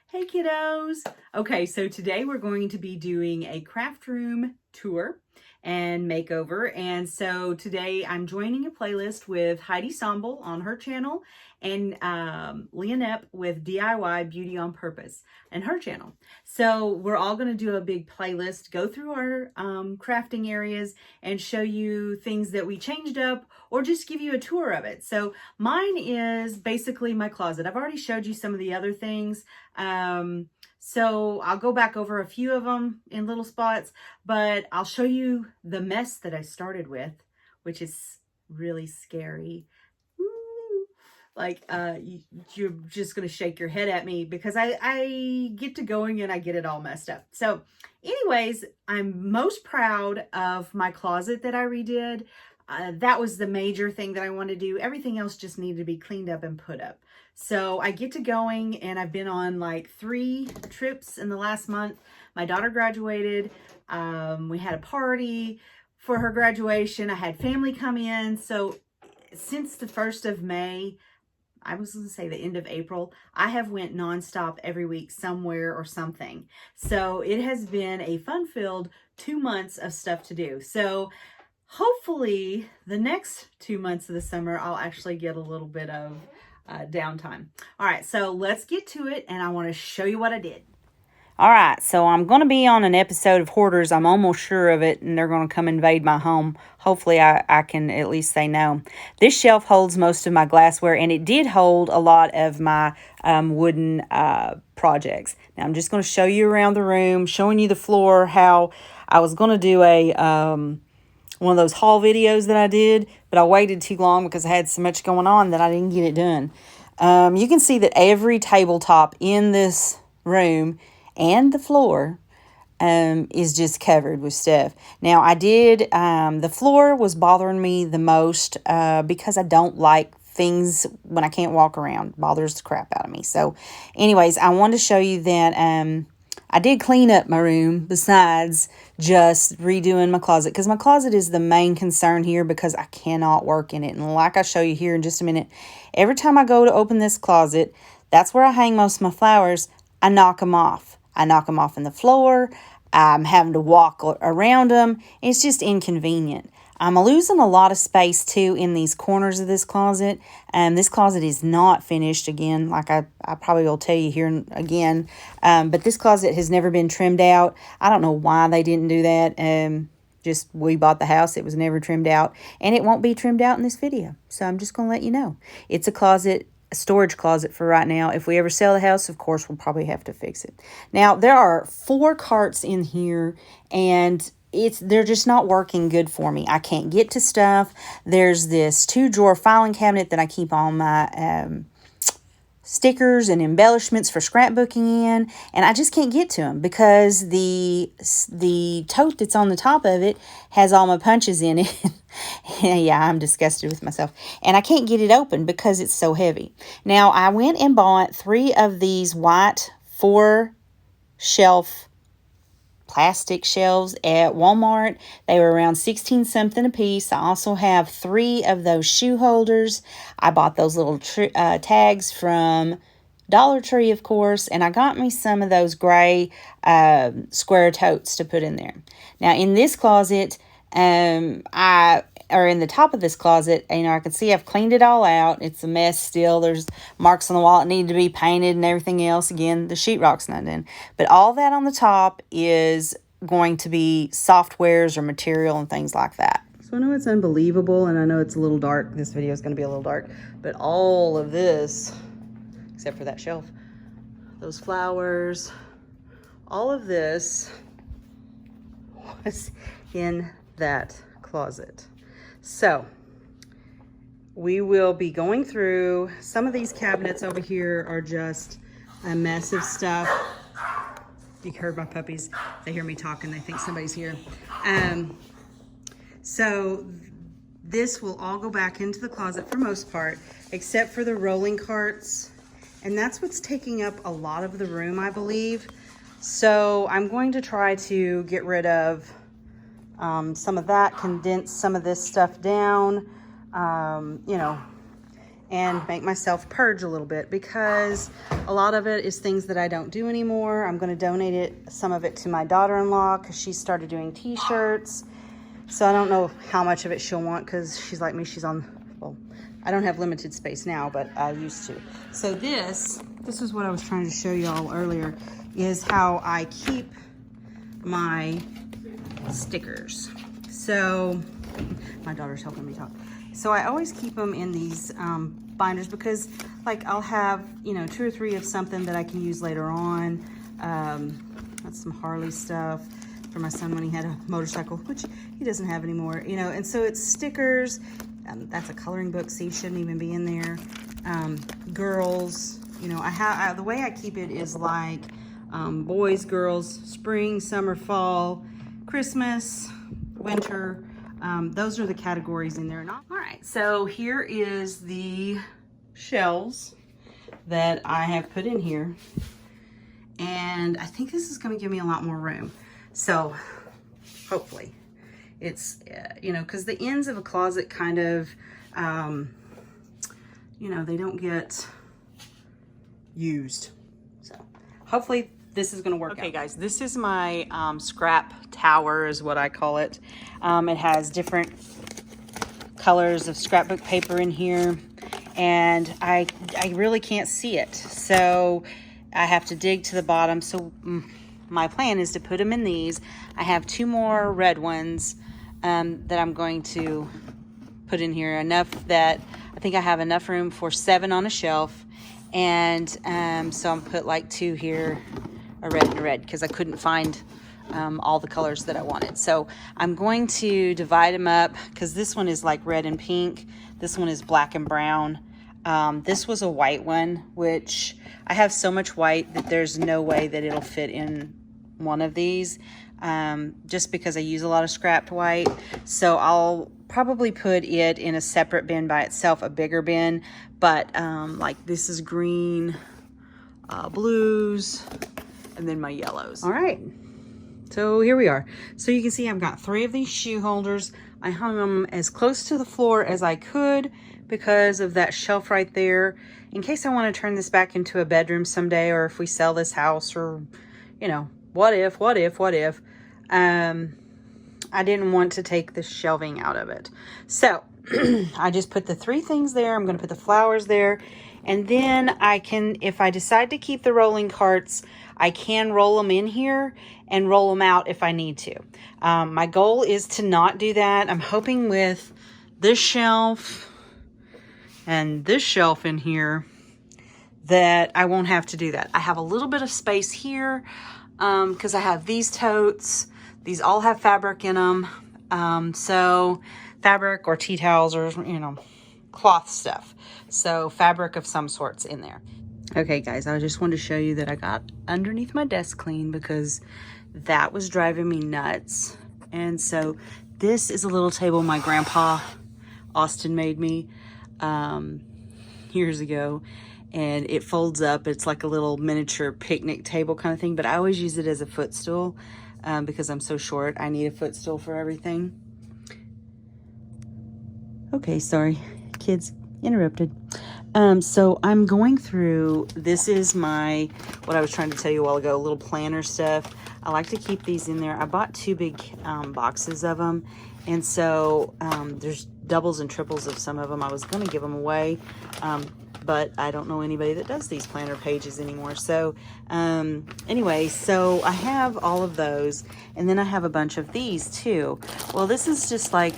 Hey kiddos! Okay, so today we're going to be doing a craft room tour and makeover. And so today I'm joining a playlist with Heidi Sonboul on her channel and Leonette with DIY Beauty on Purpose and her channel. So we're all going to do a big playlist, go through our crafting areas and show you things that we changed up or just give you a tour of it. So mine is basically my closet. I've already showed you some of the other things. So I'll go back over a few of them in little spots, but I'll show you the mess that I started with, which is really scary. Ooh. Like, you're just going to shake your head at me because I get to going and I get it all messed up. So anyways, I'm most proud of my closet that I redid. That was the major thing that I wanted to do. Everything else just needed to be cleaned up and put up. So I get to going and I've been on like 3 trips in the last month. My daughter graduated. We had a party for her graduation. I had family come in. So since the 1st of May, I was going to say the end of April, I have went nonstop every week somewhere or something. So it has been a fun-filled 2 months of stuff to do. So hopefully the next 2 months of the summer, I'll actually get a little bit of downtime. All right, so let's get to it, and I want to show you what I did. All right, so I'm going to be on an episode of Hoarders. I'm almost sure of it, and they're going to come invade my home. Hopefully, I can at least say no. This shelf holds most of my glassware, and it did hold a lot of my wooden projects. Now, I'm just going to show you around the room, showing you the floor, how I was going to do a one of those haul videos that I did, but I waited too long because I had so much going on that I didn't get it done. You can see that every tabletop in this room and the floor is just covered with stuff. Now I did, the floor was bothering me the most because I don't like things when I can't walk around. It bothers the crap out of me. So anyways, I wanted to show you that I did clean up my room besides just redoing my closet, because my closet is the main concern here because I cannot work in it. And like I'll show you here in just a minute, every time I go to open this closet, that's where I hang most of my flowers, I knock them off. I knock them off on the floor. I'm having to walk around them. It's just inconvenient. I'm losing a lot of space too in these corners of this closet. This closet is not finished again, like I probably will tell you here again. But this closet has never been trimmed out. I don't know why they didn't do that. Just we bought the house. It was never trimmed out. And it won't be trimmed out in this video. So I'm just going to let you know. It's a storage closet for right now. If we ever sell the house, of course, we'll probably have to fix it. Now, there are 4 carts in here, and they're just not working good for me. I can't get to stuff. There's this 2-drawer filing cabinet that I keep all my stickers and embellishments for scrapbooking in, and I just can't get to them because the tote that's on the top of it has all my punches in it. Yeah, I'm disgusted with myself, and I can't get it open because it's so heavy. Now, I went and bought 3 of these white 4-shelf plastic shelves at Walmart. They were around 16 something a piece. I also have 3 of those shoe holders. I bought those little tags from Dollar Tree, of course, and I got me some of those gray square totes to put in there. Now, in this closet, or in the top of this closet, I can see I've cleaned it all out. It's a mess still. There's marks on the wall that need to be painted and everything else. Again, the sheetrock's not done. But all that on the top is going to be softwares or material and things like that. So I know it's unbelievable, and I know it's a little dark. This video is going to be a little dark. But all of this, except for that shelf, those flowers, all of this was in that closet. So we will be going through some of these cabinets. Over here are just a mess of stuff. You heard my puppies. They hear me talking. They think somebody's here. So this will all go back into the closet for most part, except for the rolling carts. And that's what's taking up a lot of the room, I believe. So I'm going to try to get rid of some of that, condense some of this stuff down. and make myself purge a little bit, because a lot of it is things that I don't do anymore. I'm going to donate some of it to my daughter-in-law because she started doing t-shirts. So I don't know how much of it she'll want, because she's like me, she's on, well, I don't have limited space now, but I used to. So this is what I was trying to show y'all earlier, is how I keep my stickers. So my daughter's helping me talk. So I always keep them in these binders, because like I'll have, you know, 2 or 3 of something that I can use later on. That's some Harley stuff for my son when he had a motorcycle, which he doesn't have anymore, you know. And so it's stickers. That's a coloring book, see, shouldn't even be in there. Girls, you know, the way I keep it is like boys, girls, spring, summer, fall, Christmas, winter. Those are the categories in there. All right, so here is the shelves that I have put in here, and I think this is going to give me a lot more room. So hopefully it's, you know, because the ends of a closet kind of, you know, they don't get used. So hopefully this is going to work out. Okay, guys, this is my scrap tower is what I call it. It has different colors of scrapbook paper in here, and I really can't see it. So I have to dig to the bottom. So my plan is to put them in these. I have 2 more red ones that I'm going to put in here, enough that I think I have enough room for 7 on a shelf. And so I'm put like 2 here, a red and a red, because I couldn't find all the colors that I wanted. So I'm going to divide them up, because this one is like red and pink. This one is black and brown. This was a white one, which I have so much white that there's no way that it'll fit in one of these, just because I use a lot of scrapped white. So I'll probably put it in a separate bin by itself, a bigger bin. But like this is green, blues, and then my yellows. All right, so here we are. So you can see I've got 3 of these shoe holders. I hung them as close to the floor as I could because of that shelf right there, in case I want to turn this back into a bedroom someday, or if we sell this house, or, you know, what if. I didn't want to take the shelving out of it. So I just put the 3 things there. I'm going to put the flowers there. And then I can, if I decide to keep the rolling carts, I can roll them in here and roll them out if I need to. My goal is to not do that. I'm hoping with this shelf and this shelf in here that I won't have to do that. I have a little bit of space here because I have these totes. These all have fabric in them. So fabric or tea towels or, you know, cloth stuff. So fabric of some sorts in there. Okay, guys, I just wanted to show you that I got underneath my desk clean because that was driving me nuts. And so this is a little table my grandpa Austin made me years ago. And it folds up. It's like a little miniature picnic table kind of thing. But I always use it as a footstool because I'm so short. I need a footstool for everything. Okay, sorry. Kids interrupted. So I'm going through, this is my, what I was trying to tell you a while ago, little planner stuff. I like to keep these in there. I bought 2 big boxes of them. And so there's doubles and triples of some of them. I was going to give them away. But I don't know anybody that does these planner pages anymore. So anyway, so I have all of those. And then I have a bunch of these too. Well, this is just like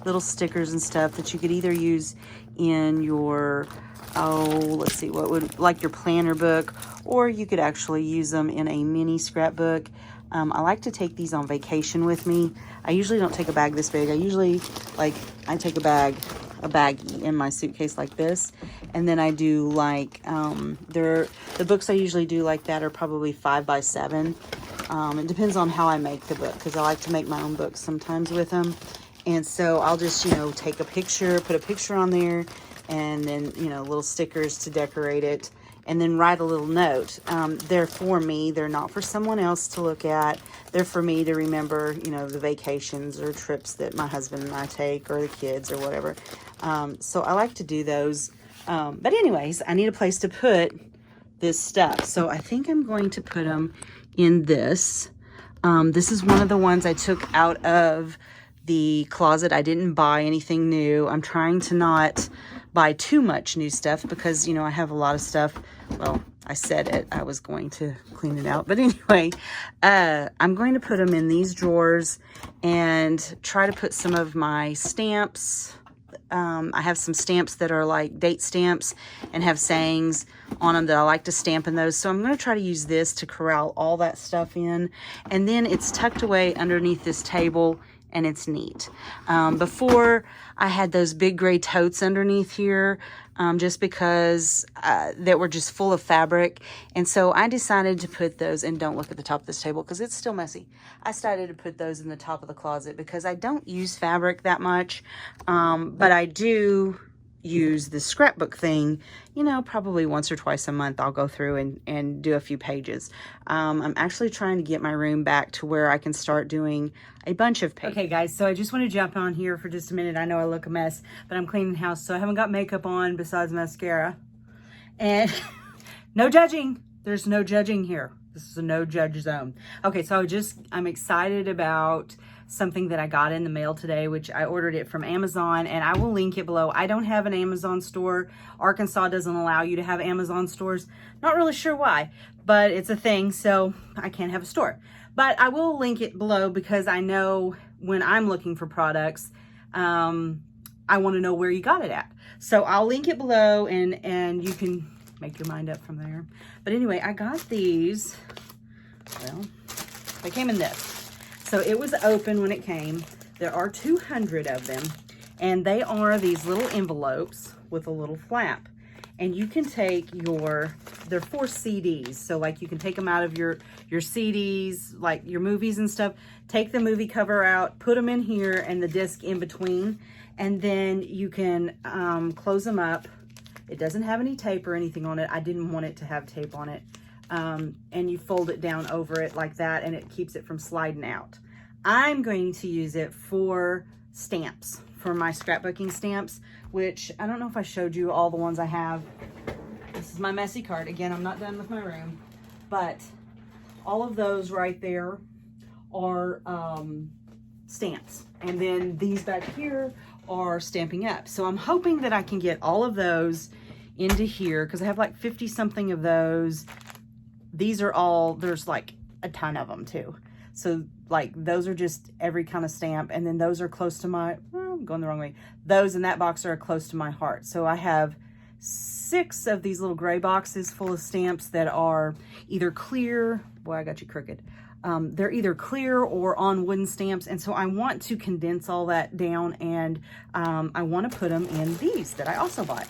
little stickers and stuff that you could either use in your, let's see, what would, like your planner book, or you could actually use them in a mini scrapbook. I like to take these on vacation with me. I usually don't take a bag this big. I usually, like, I take a baggie in my suitcase like this, and then I do like the books I usually do like that are probably 5 by 7. It depends on how I make the book, because I like to make my own books sometimes with them. And so I'll just, you know, take a picture, put a picture on there, and then, you know, little stickers to decorate it, and then write a little note. They're for me. They're not for someone else to look at. They're for me to remember, you know, the vacations or trips that my husband and I take, or the kids or whatever. So I like to do those. But anyways, I need a place to put this stuff. So I think I'm going to put them in this. This is one of the ones I took out of the closet. I didn't buy anything new. I'm trying to not buy too much new stuff because, you know, I have a lot of stuff. Well, I said it. I was going to clean it out. But anyway, I'm going to put them in these drawers and try to put some of my stamps. I have some stamps that are like date stamps and have sayings on them that I like to stamp in those. So I'm going to try to use this to corral all that stuff in. And then it's tucked away underneath this table and it's neat. Before I had those big gray totes underneath here just because that were just full of fabric. And so I decided to put those, and don't look at the top of this table because it's still messy. I started to put those in the top of the closet because I don't use fabric that much, but I do use the scrapbook thing, you know, probably once or twice a month. I'll go through and do a few pages. I'm actually trying to get my room back to where I can start doing a bunch of pages. Okay guys, so I just want to jump on here for just a minute. I know I look a mess, but I'm cleaning the house, so I haven't got makeup on besides mascara. And no judging. There's no judging here. This is a no judge zone. Okay, so I'm excited about something that I got in the mail today, which I ordered it from Amazon, and I will link it below. I don't have an Amazon store. Arkansas doesn't allow you to have Amazon stores. Not really sure why, but it's a thing, so I can't have a store. But I will link it below because I know when I'm looking for products, I want to know where you got it at. So I'll link it below, and you can make your mind up from there. But anyway, I got these. Well, they came in this. So it was open when it came. There are 200 of them, and they are these little envelopes with a little flap. And you can take they're for CDs. So like you can take them out of your CDs, like your movies and stuff. Take the movie cover out, put them in here and the disc in between. And then you can close them up. It doesn't have any tape or anything on it. I didn't want it to have tape on it. And you fold it down over it like that, and it keeps it from sliding out. I'm going to use it for stamps, for my scrapbooking stamps, which I don't know if I showed you all the ones I have. This is my messy cart. Again, I'm not done with my room, but all of those right there are stamps. And then these back here are Stampin' Up. So I'm hoping that I can get all of those into here because I have like 50 something of those. These are all, there's like a ton of them too. So like those are just every kind of stamp. And then those are close to my, I'm going the wrong way. Those in that box are close to my heart. So I have 6 of these little gray boxes full of stamps that are either clear. Boy, I got you crooked. They're either clear or on wooden stamps. And so I want to condense all that down, and I want to put them in these that I also bought,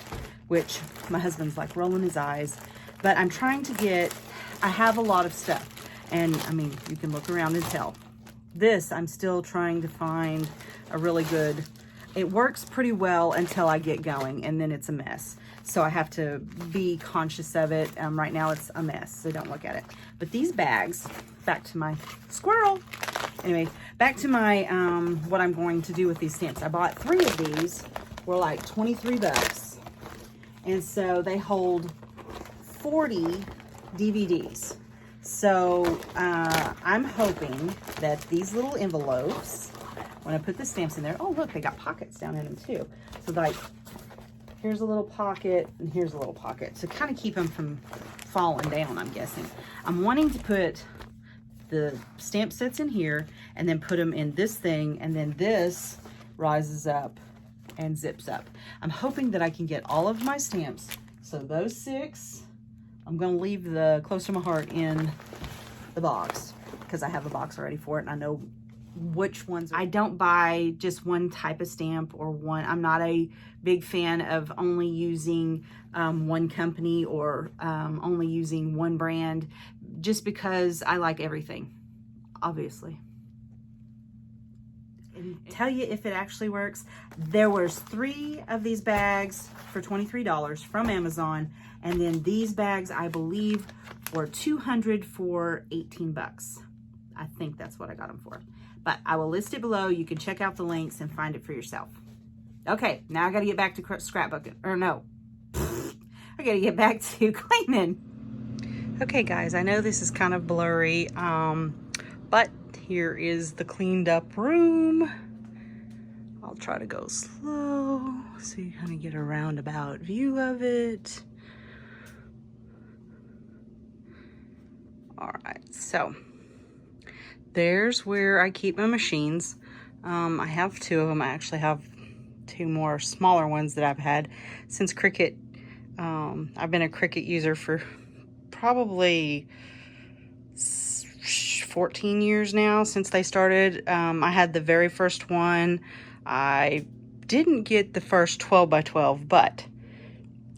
which my husband's like rolling his eyes. But I'm trying to get, I have a lot of stuff. And I mean, you can look around and tell. This, I'm still trying to find a really good, it works pretty well until I get going, and then it's a mess. So I have to be conscious of it. Right now it's a mess, so don't look at it. But these bags, back to my squirrel. Anyway, back to my, what I'm going to do with these stamps. I bought 3 of these, were like 23 bucks. And so they hold 40 DVDs. So I'm hoping that these little envelopes, when I put the stamps in there, oh look, they got pockets down in them too. So like, here's a little pocket and here's a little pocket to kind of keep them from falling down, I'm guessing. I'm wanting to put the stamp sets in here and then put them in this thing, and then this rises up and zips up. I'm hoping that I can get all of my stamps. So those 6, I'm going to leave the close to my heart in the box because I have a box already for it and I know which ones. I don't buy just one type of stamp or one. I'm not a big fan of only using one company or only using one brand, just because I like everything, obviously. And tell you if it actually works. There was 3 of these bags for $23 from Amazon, and then these bags I believe were 200 for 18 bucks. I think that's what I got them for. But I will list it below. You can check out the links and find it for yourself. Okay, now I gotta get back to scrapbooking, or no, I gotta get back to cleaning. Okay guys, I know this is kind of blurry, but here is the cleaned up room. I'll try to go slow so you kind of get a roundabout view of it. All right, so there's where I keep my machines. I have 2 of them. I actually have 2 more smaller ones that I've had since Cricut. I've been a Cricut user for probably 14 years now since they started. I had the very first one. I didn't get the first 12 by 12, but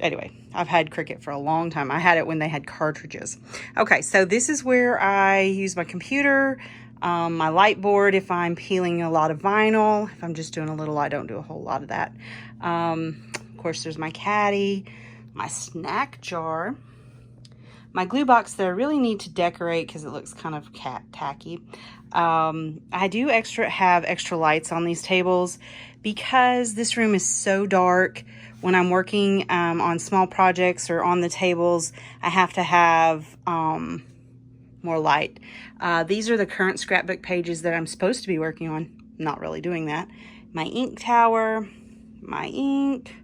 anyway, I've had Cricut for a long time. I had it when they had cartridges. Okay, so this is where I use my computer, my light board if I'm peeling a lot of vinyl. If I'm just doing a little, I don't do a whole lot of that. Of course, there's my caddy, my snack jar, my glue box that I really need to decorate because it looks kind of tacky. I do have extra lights on these tables because this room is so dark. When I'm working on small projects or on the tables, I have to have more light. These are the current scrapbook pages that I'm supposed to be working on. I'm not really doing that. My ink tower, my ink,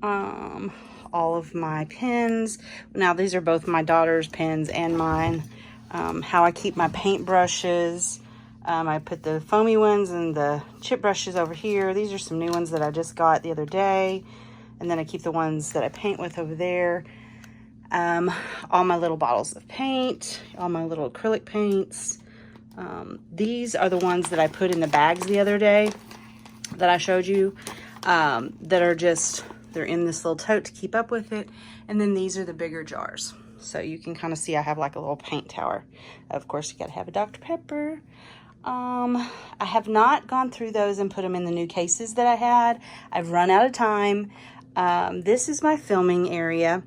all of my pens. Now these are both my daughter's pens and mine. How I keep my paint brushes. I put the foamy ones and the chip brushes over here. These are some new ones that I just got the other day. And then I keep the ones that I paint with over there. All my little bottles of paint, all my little acrylic paints. These are the ones that I put in the bags the other day that I showed you, that are just, they're in this little tote to keep up with it. And then these are the bigger jars. So you can kind of see I have like a little paint tower. Of course, you got to have a Dr. Pepper. I have not gone through those and put them in the new cases that I had. I've run out of time. This is my filming area.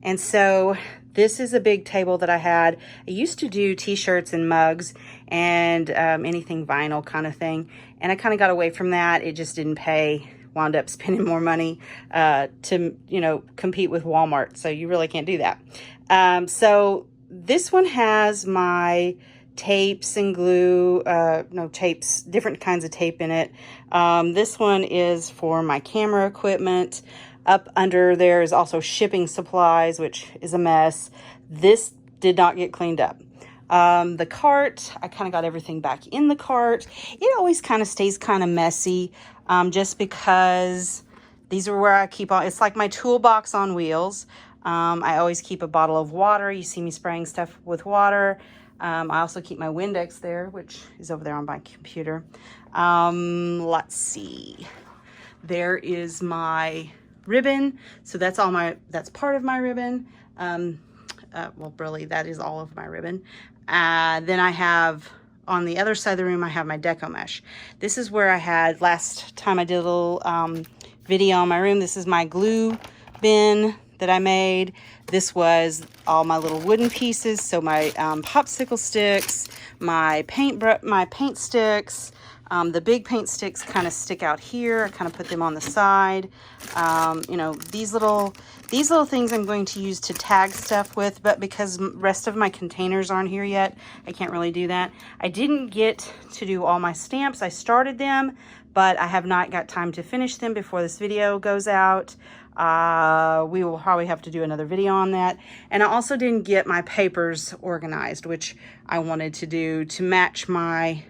And so this is a big table that I had. I used to do t-shirts and mugs and anything vinyl kind of thing. And I kind of got away from that. It just didn't pay. Wound up spending more money to, you know, compete with Walmart. So you really can't do that. So this one has my tapes and glue, tapes, different kinds of tape in it. This one is for my camera equipment. Up under there is also shipping supplies, which is a mess. This did not get cleaned up. The cart, I kind of got everything back in the cart. It always kind of stays kind of messy, just because these are where I keep all, it's like my toolbox on wheels. I always keep a bottle of water. You see me spraying stuff with water. I also keep my Windex there, which is over there on my computer. Let's see. There is my ribbon. So that's part of my ribbon. Well, really, that is all of my ribbon. Then I have, on the other side of the room, I have my deco mesh. This is where I had, last time I did a little video on my room, this is my glue bin that I made. This was all my little wooden pieces. So my popsicle sticks, my paint sticks. The big paint sticks kind of stick out here. I kind of put them on the side. You know, these little things I'm going to use to tag stuff with, but because the rest of my containers aren't here yet, I can't really do that. I didn't get to do all my stamps. I started them, but I have not got time to finish them before this video goes out. We will probably have to do another video on that. And I also didn't get my papers organized, which I wanted to do to match my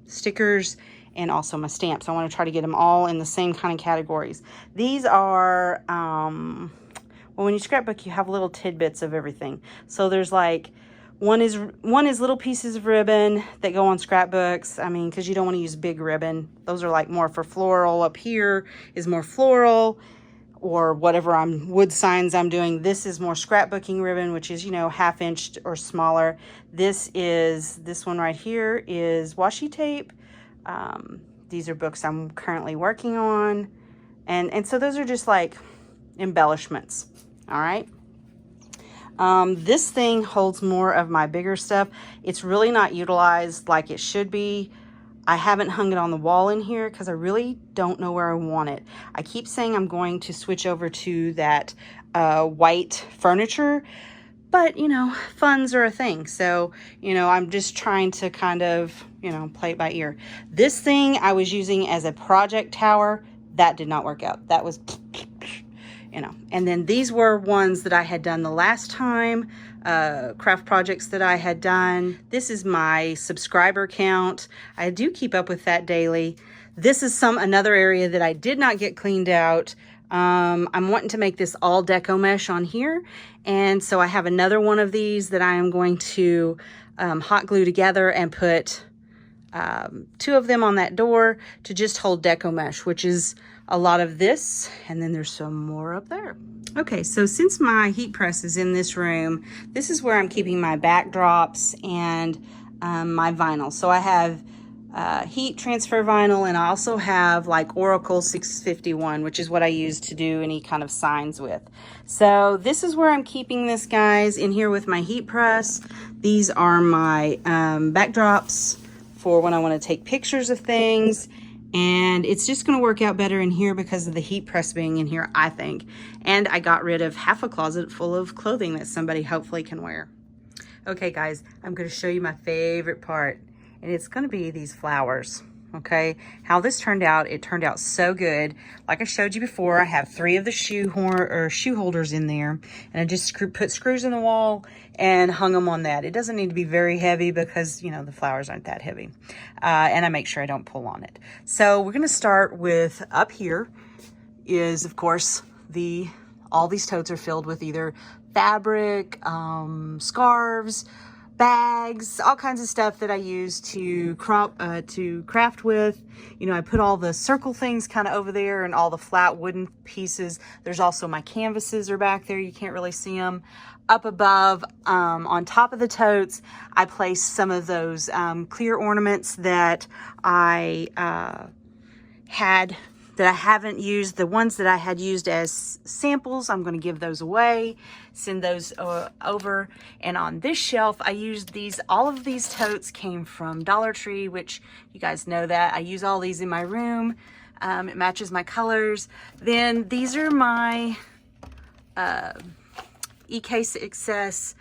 stickers and also my stamps. I want to try to get them all in the same kind of categories. These are, well, when you scrapbook, you have little tidbits of everything. So there's like, one is little pieces of ribbon that go on scrapbooks. I mean, because you don't want to use big ribbon. Those are like more for floral. Up here is more floral, or whatever wood signs I'm doing. This is more scrapbooking ribbon, which is, you know, 1/2 inch or smaller. This one right here is washi tape. These are books I'm currently working on. And so those are just like embellishments. All right. This thing holds more of my bigger stuff. It's really not utilized like it should be. I haven't hung it on the wall in here because I really don't know where I want it. I keep saying I'm going to switch over to that white furniture, but, you know, funds are a thing. So, you know, I'm just trying to kind of, you know, play it by ear. This thing I was using as a project tower. That did not work out. That was, you know. And then these were ones that I had done the last time, craft projects that I had done. This is my subscriber count. I do keep up with that daily. This is another area that I did not get cleaned out. I'm wanting to make this all deco mesh on here. And so I have another one of these that I am going to hot glue together and put 2 of them on that door to just hold deco mesh, which is a lot of this. And then there's some more up there. Okay, so since my heat press is in this room, this is where I'm keeping my backdrops and my vinyl. So I have heat transfer vinyl, and I also have like Oracle 651, which is what I use to do any kind of signs with. So this is where I'm keeping this, guys, in here with my heat press. These are my backdrops for when I want to take pictures of things. And it's just going to work out better in here because of the heat press being in here, I think. And I got rid of half a closet full of clothing that somebody hopefully can wear. Okay, guys, I'm going to show you my favorite part. And it's going to be these flowers. Okay, how this turned out, it turned out so good. Like I showed you before, I have 3 of the shoe holders in there, and I just put screws in the wall and hung them on that. It doesn't need to be very heavy because, you know, the flowers aren't that heavy, and I make sure I don't pull on it. So we're going to start with, up here is, of course, all these totes are filled with either fabric, scarves, bags, all kinds of stuff that I use to craft with. You know, I put all the circle things kind of over there and all the flat wooden pieces. There's also my canvases are back there. You can't really see them. Up above, on top of the totes, I place some of those clear ornaments that I haven't used. The ones that I had used as samples, I'm going to give those away, send those over. And on this shelf, I used these. All of these totes came from Dollar Tree, which you guys know that. I use all these in my room. It matches my colors. Then these are my EK Success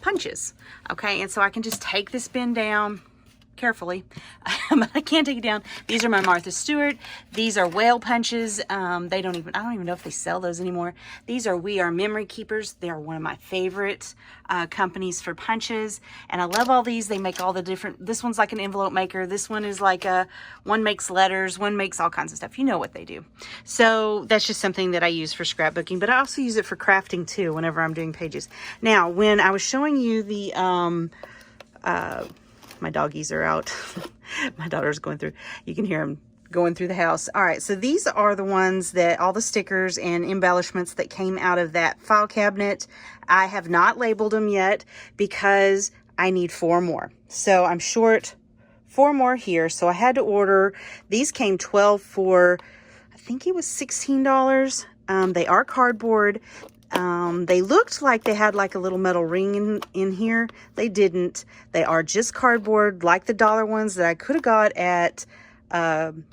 punches. Okay, and so I can just take this bin down carefully. I can't take it down. These are my Martha Stewart. These are whale punches. I don't even know if they sell those anymore. These are We Are Memory Keepers. They are one of my favorite companies for punches, and I love all these. They make all the different, this one's like an envelope maker. This one is like one makes letters, one makes all kinds of stuff. You know what they do. So that's just something that I use for scrapbooking, but I also use it for crafting too whenever I'm doing pages. Now, when I was showing you the my doggies are out. My daughter's going through, you can hear them going through the house. All right, so these are the ones that, all the stickers and embellishments that came out of that file cabinet. I have not labeled them yet because I need 4 more. So I'm short 4 more here. So I had to order, these came 12 for, I think it was $16. They are cardboard. They looked like they had like a little metal ring in here. They didn't. They are just cardboard, like the dollar ones that I could have got at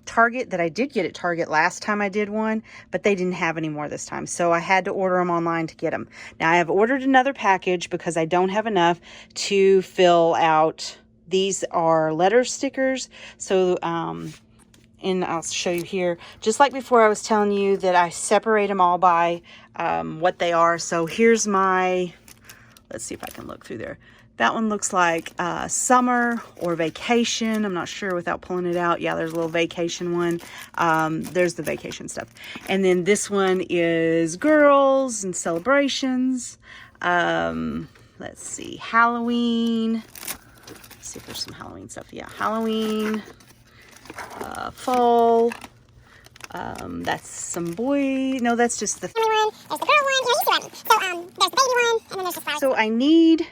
Target, that I did get at Target last time I did one, but they didn't have any more this time. So I had to order them online to get them. Now I have ordered another package because I don't have enough to fill out. These are letter stickers. So, and I'll show you here, just like before I was telling you that I separate them all by what they are. So here's my, let's see if I can look through there. That one looks like summer or vacation. I'm not sure without pulling it out. Yeah, there's a little vacation one. There's the vacation stuff. And then this one is girls and celebrations. Let's see, Halloween. Let's see if there's some Halloween stuff. Yeah, Halloween. Fall. That's some boy. No, that's just the one. There's the girl one. You see what I mean. So there's the baby one, and then there's the flowers. So I need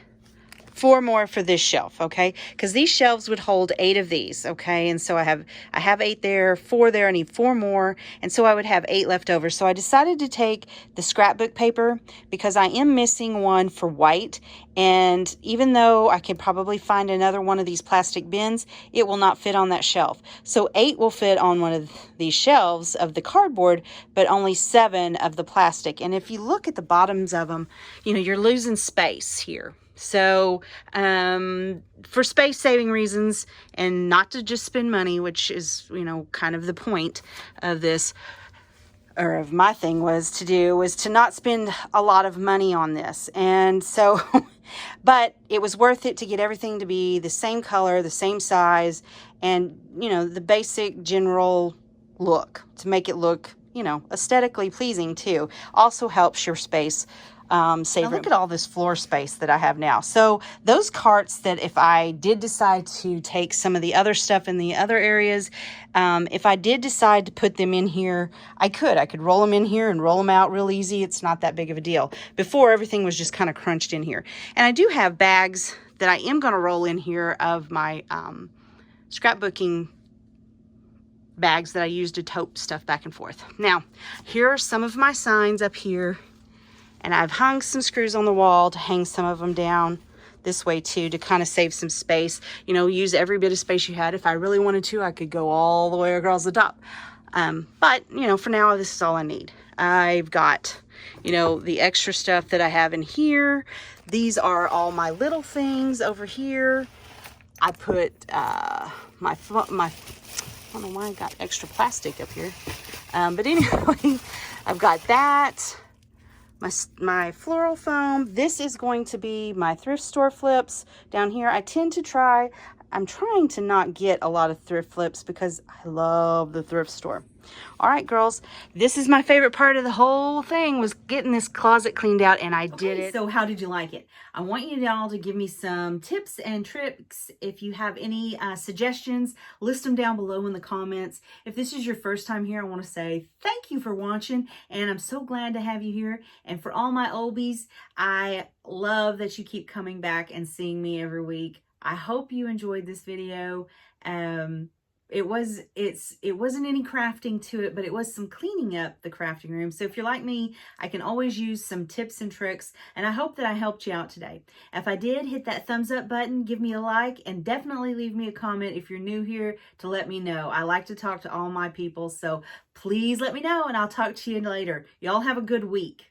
4 more for this shelf, okay? Because these shelves would hold 8 of these, okay? And so I have 8 there, 4 there. I need 4 more, and so I would have 8 left over. So I decided to take the scrapbook paper because I am missing one for white, And even though I could probably find another one of these plastic bins, it will not fit on that shelf. So 8 will fit on one of these shelves of the cardboard, but only 7 of the plastic. And if you look at the bottoms of them, you know, you're losing space here. So for space saving reasons and not to just spend money, which is, you know, kind of the point of this, or of my thing was to not spend a lot of money on this. And so, but it was worth it to get everything to be the same color, the same size, and, you know, the basic general look to make it look, you know, aesthetically pleasing too. Also helps your space save room. Look at all this floor space that I have now. So those carts that if I did decide to take some of the other stuff in the other areas, if I did decide to put them in here, I could roll them in here and roll them out real easy. It's not that big of a deal. Before, everything was just kind of crunched in here. And I do have bags that I am going to roll in here of my scrapbooking bags that I use to tote stuff back and forth. Now, here are some of my signs up here. And I've hung some screws on the wall to hang some of them down this way too, to kind of save some space. You know, use every bit of space you had. If I really wanted to, I could go all the way across the top. But, you know, for now, this is all I need. I've got, you know, the extra stuff that I have in here. These are all my little things over here. I put I don't know why I got extra plastic up here. But anyway, I've got that. My floral foam. This is going to be my thrift store flips down here. I'm trying to not get a lot of thrift flips because I love the thrift store. All right, girls, this is my favorite part of the whole thing, was getting this closet cleaned out, and I did it. So how did you like it? I want you all to give me some tips and tricks. If you have any suggestions, list them down below in the comments. If this is your first time here, I want to say thank you for watching, and I'm so glad to have you here. And for all my oldies, I love that you keep coming back and seeing me every week. I hope you enjoyed this video. It wasn't any crafting to it, but it was some cleaning up the crafting room. So if you're like me, I can always use some tips and tricks, and I hope that I helped you out today. If I did, hit that thumbs up button, give me a like, and definitely leave me a comment if you're new here to let me know. I like to talk to all my people, so please let me know, and I'll talk to you later. Y'all have a good week.